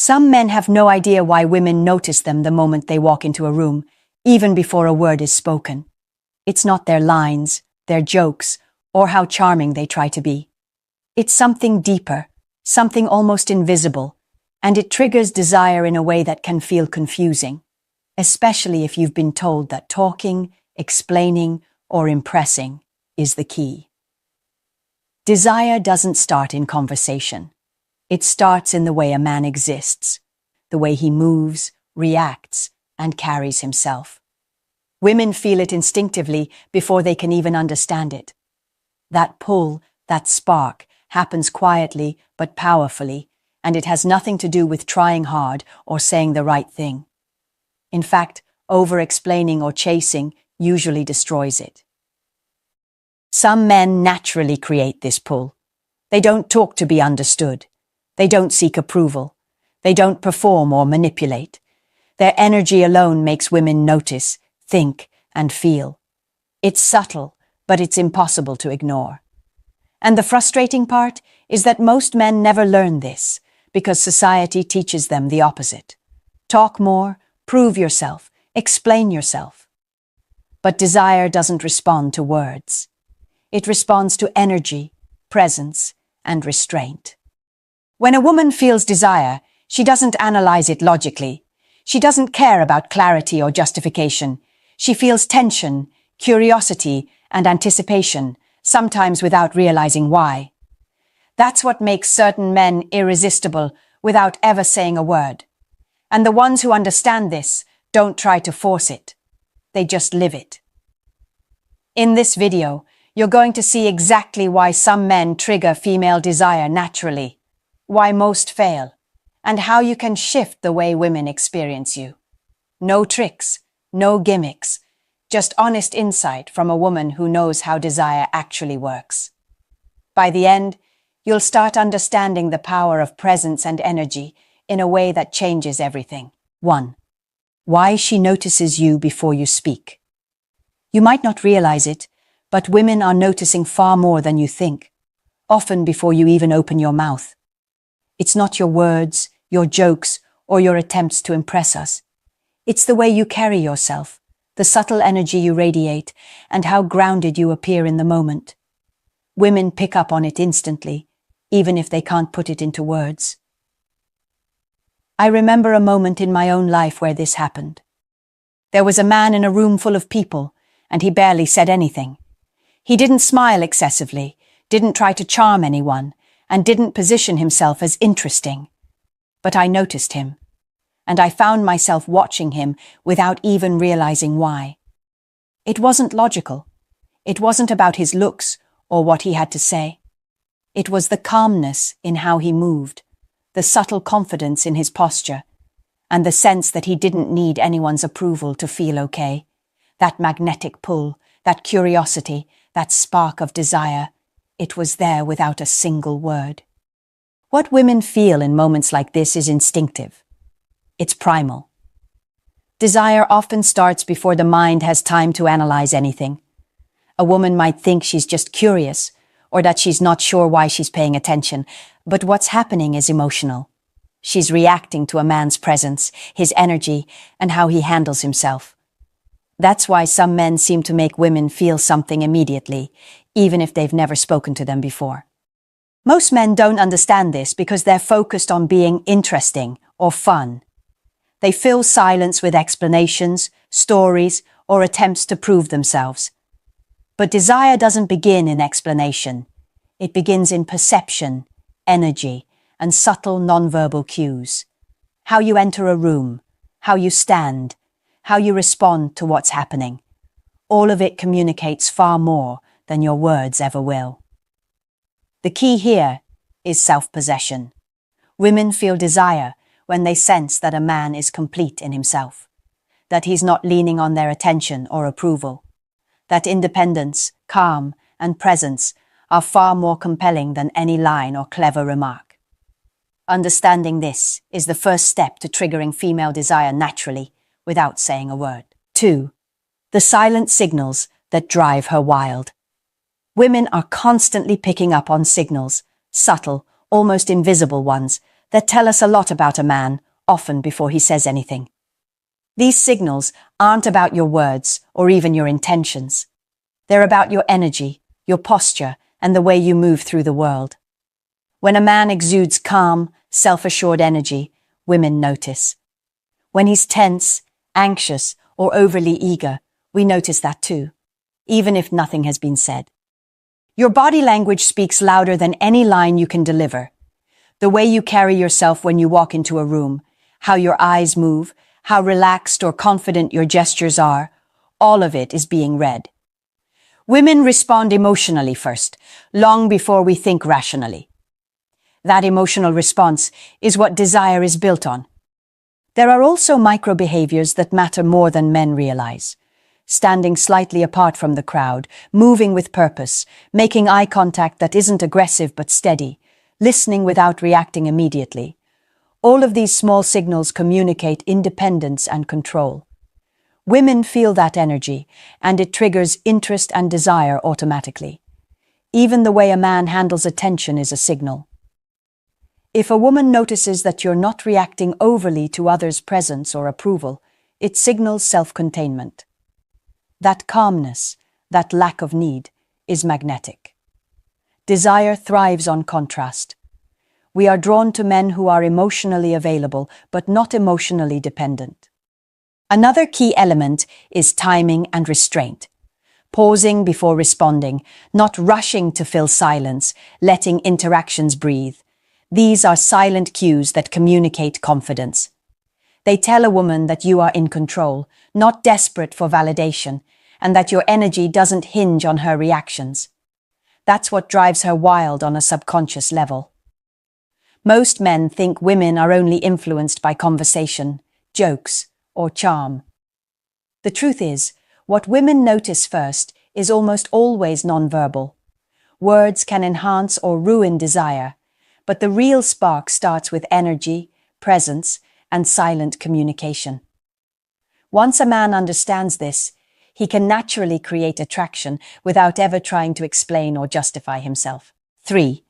Some men have no idea why women notice them the moment they walk into a room, even before a word is spoken. It's not their lines, their jokes, or how charming they try to be. It's something deeper, something almost invisible, and it triggers desire in a way that can feel confusing, especially if you've been told that talking, explaining, or impressing is the key. Desire doesn't start in conversation. It starts in the way a man exists, the way he moves, reacts, and carries himself. Women feel it instinctively before they can even understand it. That pull, that spark, happens quietly but powerfully, and it has nothing to do with trying hard or saying the right thing. In fact, over-explaining or chasing usually destroys it. Some men naturally create this pull. They don't talk to be understood. They don't seek approval. They don't perform or manipulate. Their energy alone makes women notice, think, and feel. It's subtle, but it's impossible to ignore. And the frustrating part is that most men never learn this, because society teaches them the opposite. Talk more, prove yourself, explain yourself. But desire doesn't respond to words. It responds to energy, presence, and restraint. When a woman feels desire, she doesn't analyze it logically. She doesn't care about clarity or justification. She feels tension, curiosity, and anticipation, sometimes without realizing why. That's what makes certain men irresistible without ever saying a word. And the ones who understand this don't try to force it. They just live it. In this video, you're going to see exactly why some men trigger female desire naturally, why most fail, and how you can shift the way women experience you. No tricks, no gimmicks, just honest insight from a woman who knows how desire actually works. By the end, you'll start understanding the power of presence and energy in a way that changes everything. 1. Why she notices you before you speak. You might not realize it, but women are noticing far more than you think, often before you even open your mouth. It's not your words, your jokes, or your attempts to impress us. It's the way you carry yourself, the subtle energy you radiate, and how grounded you appear in the moment. Women pick up on it instantly, even if they can't put it into words. I remember a moment in my own life where this happened. There was a man in a room full of people, and he barely said anything. He didn't smile excessively, didn't try to charm anyone, and didn't position himself as interesting. But I noticed him, and I found myself watching him without even realizing why. It wasn't logical. It wasn't about his looks or what he had to say. It was the calmness in how he moved, the subtle confidence in his posture, and the sense that he didn't need anyone's approval to feel okay. That magnetic pull, that curiosity, that spark of desire, it was there without a single word. What women feel in moments like this is instinctive. It's primal. Desire often starts before the mind has time to analyze anything. A woman might think she's just curious, or that she's not sure why she's paying attention, but what's happening is emotional. She's reacting to a man's presence, his energy, and how he handles himself. That's why some men seem to make women feel something immediately, even if they've never spoken to them before. Most men don't understand this because they're focused on being interesting or fun. They fill silence with explanations, stories, or attempts to prove themselves. But desire doesn't begin in explanation. It begins in perception, energy, and subtle nonverbal cues. How you enter a room, how you stand, how you respond to what's happening. All of it communicates far more than your words ever will. The key here is self-possession. Women feel desire when they sense that a man is complete in himself, that he's not leaning on their attention or approval, that independence, calm, and presence are far more compelling than any line or clever remark. Understanding this is the first step to triggering female desire naturally, without saying a word. 2. The silent signals that drive her wild. Women are constantly picking up on signals, subtle, almost invisible ones, that tell us a lot about a man, often before he says anything. These signals aren't about your words or even your intentions. They're about your energy, your posture, and the way you move through the world. When a man exudes calm, self-assured energy, women notice. When he's tense, anxious, or overly eager, we notice that too, even if nothing has been said. Your body language speaks louder than any line you can deliver. The way you carry yourself when you walk into a room, how your eyes move, how relaxed or confident your gestures are, all of it is being read. Women respond emotionally first, long before we think rationally. That emotional response is what desire is built on. There are also micro-behaviors that matter more than men realize. Standing slightly apart from the crowd, moving with purpose, making eye contact that isn't aggressive but steady, listening without reacting immediately. All of these small signals communicate independence and control. Women feel that energy, and it triggers interest and desire automatically. Even the way a man handles attention is a signal. If a woman notices that you're not reacting overly to others' presence or approval, it signals self-containment. That calmness, that lack of need, is magnetic. Desire thrives on contrast. We are drawn to men who are emotionally available, but not emotionally dependent. Another key element is timing and restraint. Pausing before responding, not rushing to fill silence, letting interactions breathe. These are silent cues that communicate confidence. They tell a woman that you are in control, not desperate for validation, and that your energy doesn't hinge on her reactions. That's what drives her wild on a subconscious level. Most men think women are only influenced by conversation, jokes, or charm. The truth is, what women notice first is almost always nonverbal. Words can enhance or ruin desire, but the real spark starts with energy, presence, and silent communication. Once a man understands this, he can naturally create attraction without ever trying to explain or justify himself. 3.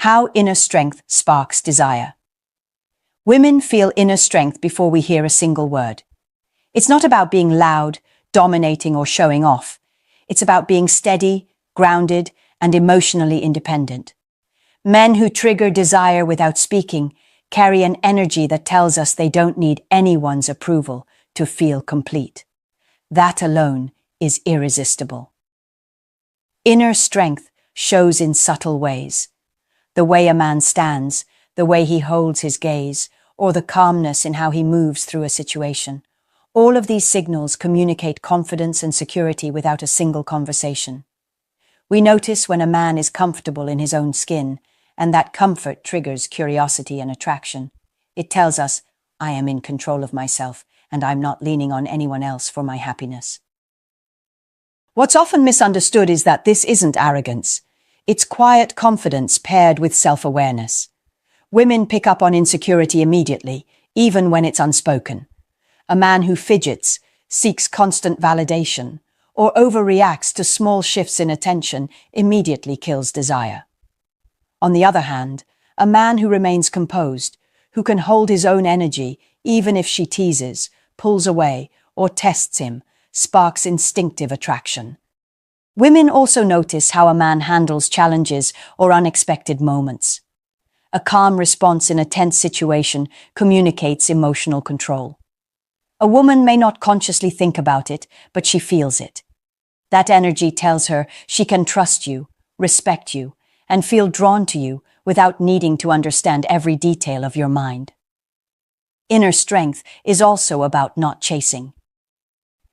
How inner strength sparks desire. Women feel inner strength before we hear a single word. It's not about being loud, dominating, or showing off. It's about being steady, grounded, and emotionally independent. Men who trigger desire without speaking carry an energy that tells us they don't need anyone's approval to feel complete. That alone is irresistible. Inner strength shows in subtle ways. The way a man stands, the way he holds his gaze, or the calmness in how he moves through a situation. All of these signals communicate confidence and security without a single conversation. We notice when a man is comfortable in his own skin, and that comfort triggers curiosity and attraction. It tells us, I am in control of myself, and I'm not leaning on anyone else for my happiness. What's often misunderstood is that this isn't arrogance. It's quiet confidence paired with self-awareness. Women pick up on insecurity immediately, even when it's unspoken. A man who fidgets, seeks constant validation, or overreacts to small shifts in attention immediately kills desire. On the other hand, a man who remains composed, who can hold his own energy even if she teases, pulls away, or tests him, sparks instinctive attraction. Women also notice how a man handles challenges or unexpected moments. A calm response in a tense situation communicates emotional control. A woman may not consciously think about it, but she feels it. That energy tells her she can trust you, respect you, and feel drawn to you without needing to understand every detail of your mind. Inner strength is also about not chasing.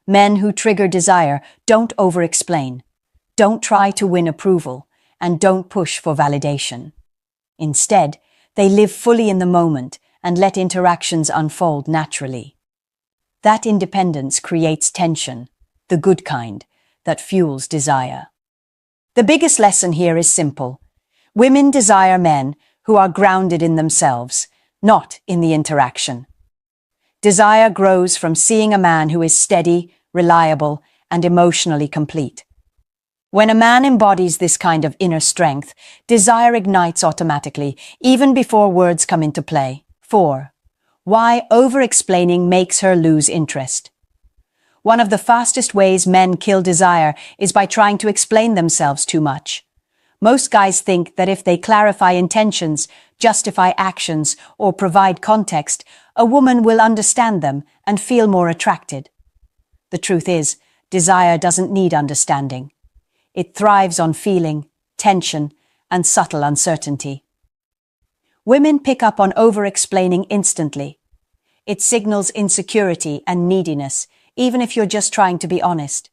Men who trigger desire don't over-explain, don't try to win approval, and don't push for validation. Instead, they live fully in the moment and let interactions unfold naturally. That independence creates tension, the good kind, that fuels desire. The biggest lesson here is simple. Women desire men who are grounded in themselves, not in the interaction. Desire grows from seeing a man who is steady, reliable, and emotionally complete. When a man embodies this kind of inner strength, desire ignites automatically, even before words come into play. 4. Why over-explaining makes her lose interest. One of the fastest ways men kill desire is by trying to explain themselves too much. Most guys think that if they clarify intentions, justify actions, or provide context, a woman will understand them and feel more attracted. The truth is, desire doesn't need understanding. It thrives on feeling, tension, and subtle uncertainty. Women pick up on over-explaining instantly. It signals insecurity and neediness, even if you're just trying to be honest.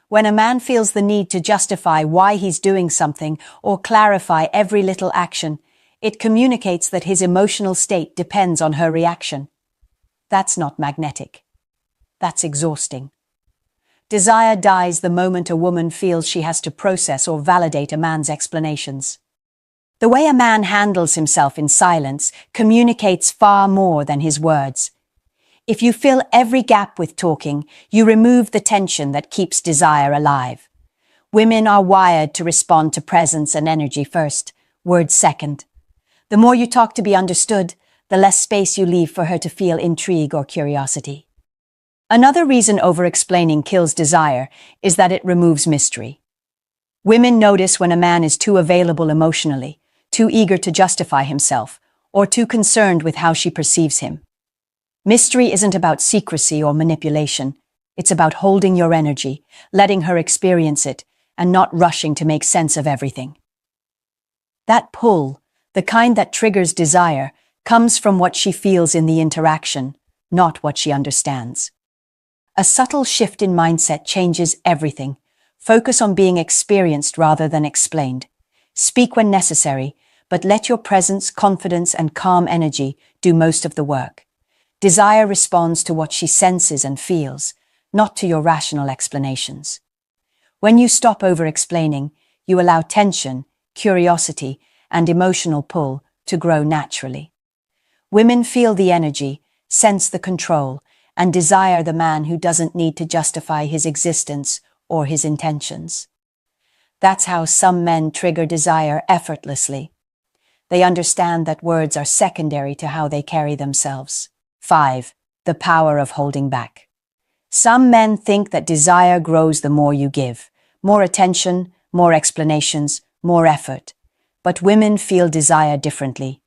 When a man feels the need to justify why he's doing something or clarify every little action, it communicates that his emotional state depends on her reaction. That's not magnetic. That's exhausting. Desire dies the moment a woman feels she has to process or validate a man's explanations. The way a man handles himself in silence communicates far more than his words. If you fill every gap with talking, you remove the tension that keeps desire alive. Women are wired to respond to presence and energy first, words second. The more you talk to be understood, the less space you leave for her to feel intrigue or curiosity. Another reason over-explaining kills desire is that it removes mystery. Women notice when a man is too available emotionally, too eager to justify himself, or too concerned with how she perceives him. Mystery isn't about secrecy or manipulation. It's about holding your energy, letting her experience it, and not rushing to make sense of everything. That pull, the kind that triggers desire, comes from what she feels in the interaction, not what she understands. A subtle shift in mindset changes everything. Focus on being experienced rather than explained. Speak when necessary, but let your presence, confidence, and calm energy do most of the work. Desire responds to what she senses and feels, not to your rational explanations. When you stop over-explaining, you allow tension, curiosity, and emotional pull to grow naturally. Women feel the energy, sense the control, and desire the man who doesn't need to justify his existence or his intentions. That's how some men trigger desire effortlessly. They understand that words are secondary to how they carry themselves. 5. The power of holding back. Some men think that desire grows the more you give. More attention, more explanations, more effort. But women feel desire differently.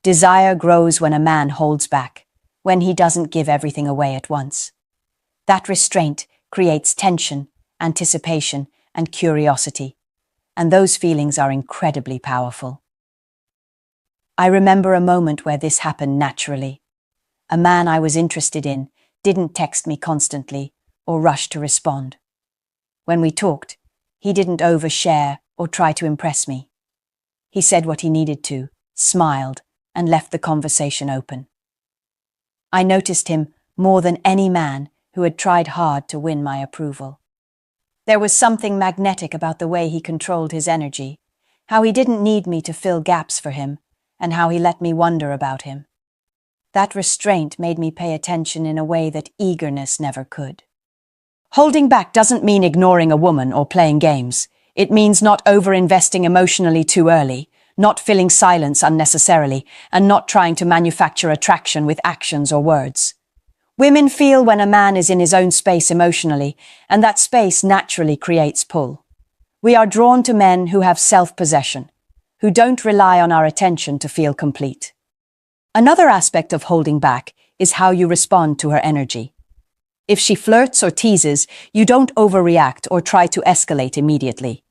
Desire grows when a man holds back, when he doesn't give everything away at once. That restraint creates tension, anticipation, and curiosity, and those feelings are incredibly powerful. I remember a moment where this happened naturally. A man I was interested in didn't text me constantly or rush to respond. When we talked, he didn't overshare or try to impress me. He said what he needed to, smiled, and left the conversation open. I noticed him more than any man who had tried hard to win my approval. There was something magnetic about the way he controlled his energy, how he didn't need me to fill gaps for him, and how he let me wonder about him. That restraint made me pay attention in a way that eagerness never could. Holding back doesn't mean ignoring a woman or playing games. It means not over-investing emotionally too early, not filling silence unnecessarily, and not trying to manufacture attraction with actions or words. Women feel when a man is in his own space emotionally, and that space naturally creates pull. We are drawn to men who have self-possession, who don't rely on our attention to feel complete. Another aspect of holding back is how you respond to her energy. If she flirts or teases, you don't overreact or try to escalate immediately.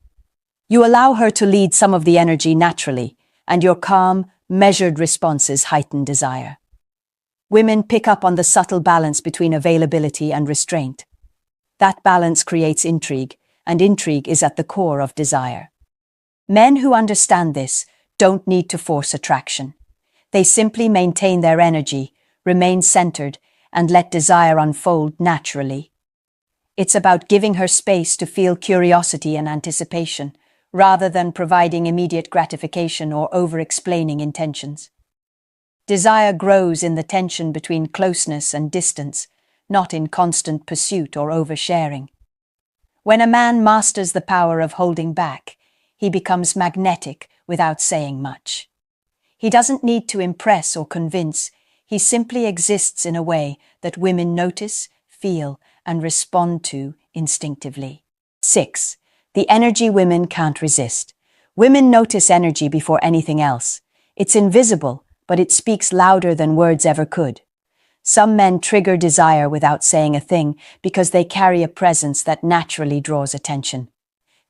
You allow her to lead some of the energy naturally, and your calm, measured responses heighten desire. Women pick up on the subtle balance between availability and restraint. That balance creates intrigue, and intrigue is at the core of desire. Men who understand this don't need to force attraction. They simply maintain their energy, remain centered, and let desire unfold naturally. It's about giving her space to feel curiosity and anticipation, rather than providing immediate gratification or over-explaining intentions. Desire grows in the tension between closeness and distance, not in constant pursuit or oversharing. When a man masters the power of holding back, he becomes magnetic without saying much. He doesn't need to impress or convince. He simply exists in a way that women notice, feel, and respond to instinctively. 6. The energy women can't resist. Women notice energy before anything else. It's invisible, but it speaks louder than words ever could. Some men trigger desire without saying a thing because they carry a presence that naturally draws attention.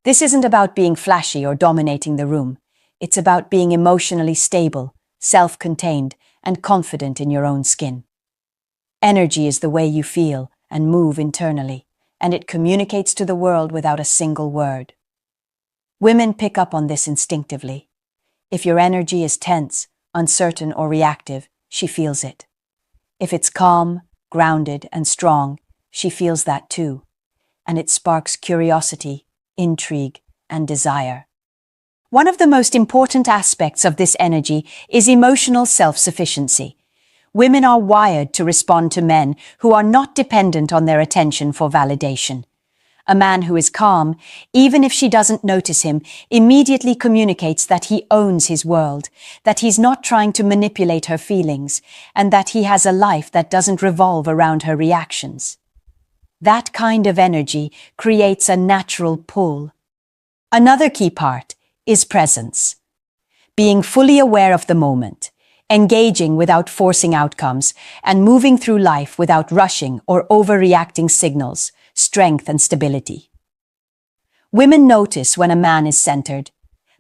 This isn't about being flashy or dominating the room. It's about being emotionally stable, self-contained, and confident in your own skin. Energy is the way you feel and move internally, and it communicates to the world without a single word. Women pick up on this instinctively. If your energy is tense, uncertain, or reactive, she feels it. If it's calm, grounded, and strong, she feels that too, and it sparks curiosity, intrigue, and desire. One of the most important aspects of this energy is emotional self-sufficiency. Women are wired to respond to men who are not dependent on their attention for validation. A man who is calm, even if she doesn't notice him, immediately communicates that he owns his world, that he's not trying to manipulate her feelings, and that he has a life that doesn't revolve around her reactions. That kind of energy creates a natural pull. Another key part is presence. Being fully aware of the moment, engaging without forcing outcomes, and moving through life without rushing or overreacting signals strength and stability. Women notice when a man is centered.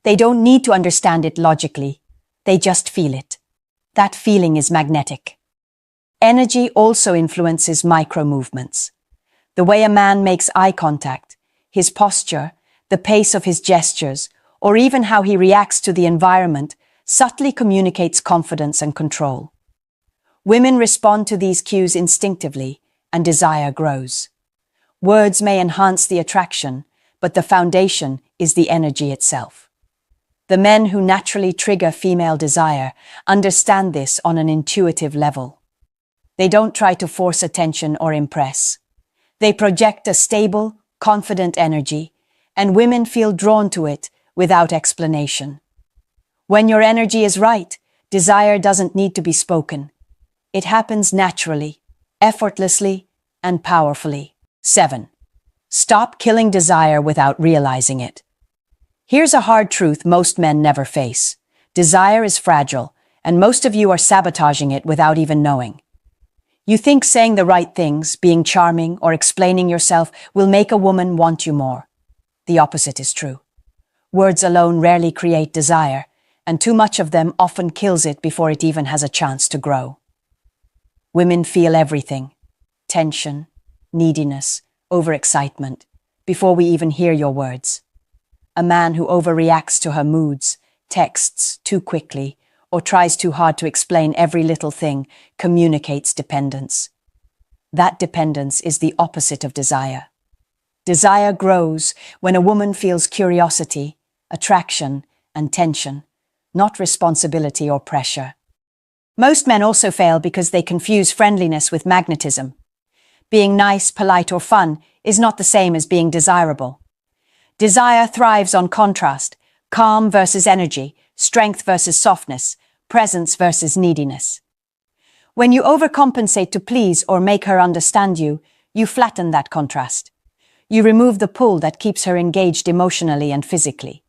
They don't need to understand it logically. They just feel it. That feeling is magnetic. Energy also influences micro-movements. The way a man makes eye contact, his posture, the pace of his gestures, or even how he reacts to the environment subtly communicates confidence and control. Women respond to these cues instinctively, and desire grows. Words may enhance the attraction, but the foundation is the energy itself. The men who naturally trigger female desire understand this on an intuitive level. They don't try to force attention or impress. They project a stable, confident energy, and women feel drawn to it without explanation. When your energy is right, desire doesn't need to be spoken. It happens naturally, effortlessly, and powerfully. 7. Stop killing desire without realizing it. Here's a hard truth most men never face. Desire is fragile, and most of you are sabotaging it without even knowing. You think saying the right things, being charming, or explaining yourself will make a woman want you more. The opposite is true. Words alone rarely create desire, and too much of them often kills it before it even has a chance to grow. Women feel everything: tension, neediness, overexcitement, before we even hear your words. A man who overreacts to her moods, texts too quickly, or tries too hard to explain every little thing communicates dependence. That dependence is the opposite of desire. Desire grows when a woman feels curiosity, attraction, and tension, not responsibility or pressure. Most men also fail because they confuse friendliness with magnetism. Being nice, polite, or fun is not the same as being desirable. Desire thrives on contrast: calm versus energy, strength versus softness, presence versus neediness. When you overcompensate to please or make her understand you, you flatten that contrast. You remove the pull that keeps her engaged emotionally and physically.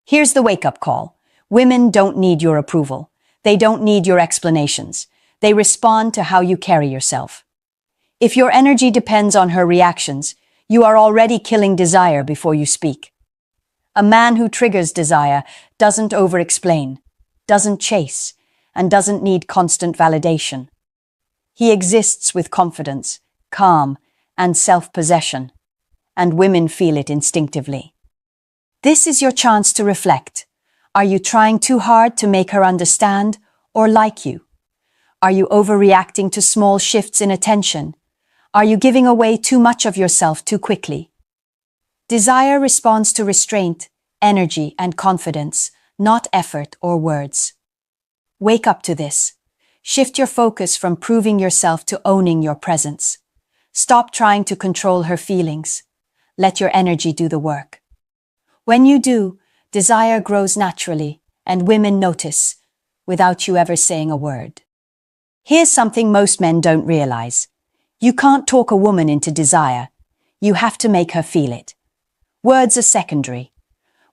Here's the wake-up call. Women don't need your approval. They don't need your explanations. They respond to how you carry yourself. If your energy depends on her reactions, you are already killing desire before you speak. A man who triggers desire doesn't over-explain, doesn't chase, and doesn't need constant validation. He exists with confidence, calm, and self-possession, and women feel it instinctively. This is your chance to reflect. Are you trying too hard to make her understand or like you? Are you overreacting to small shifts in attention? Are you giving away too much of yourself too quickly? Desire responds to restraint, energy, and confidence, not effort or words. Wake up to this. Shift your focus from proving yourself to owning your presence. Stop trying to control her feelings. Let your energy do the work. When you do, desire grows naturally, and women notice, without you ever saying a word. Here's something most men don't realize. You can't talk a woman into desire. You have to make her feel it. Words are secondary.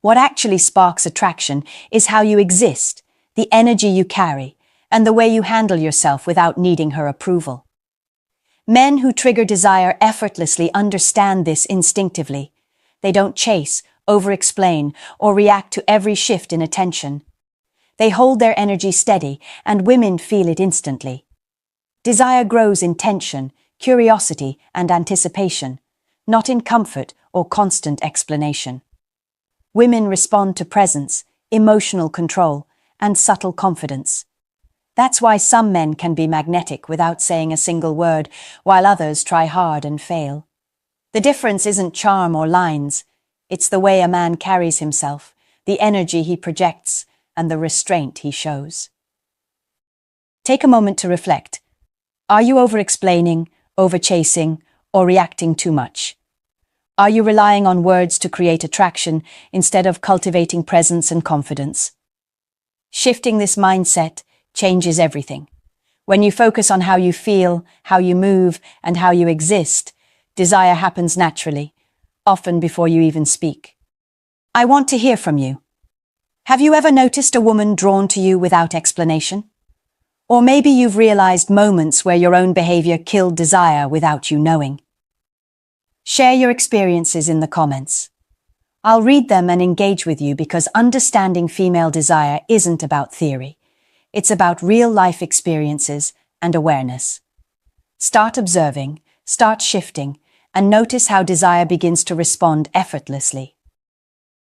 What actually sparks attraction is how you exist, the energy you carry, and the way you handle yourself without needing her approval. Men who trigger desire effortlessly understand this instinctively. They don't chase, overexplain, or react to every shift in attention. They hold their energy steady, and women feel it instantly. Desire grows in tension, curiosity, and anticipation, not in comfort or constant explanation. Women respond to presence, emotional control, and subtle confidence. That's why some men can be magnetic without saying a single word, while others try hard and fail. The difference isn't charm or lines. It's the way a man carries himself, the energy he projects, and the restraint he shows. Take a moment to reflect. Are you over-explaining, over-chasing, or reacting too much? Are you relying on words to create attraction instead of cultivating presence and confidence? Shifting this mindset changes everything. When you focus on how you feel, how you move, and how you exist, desire happens naturally, often before you even speak. I want to hear from you. Have you ever noticed a woman drawn to you without explanation? Or maybe you've realized moments where your own behavior killed desire without you knowing. Share your experiences in the comments. I'll read them and engage with you because understanding female desire isn't about theory. It's about real-life experiences and awareness. Start observing, start shifting, and notice how desire begins to respond effortlessly.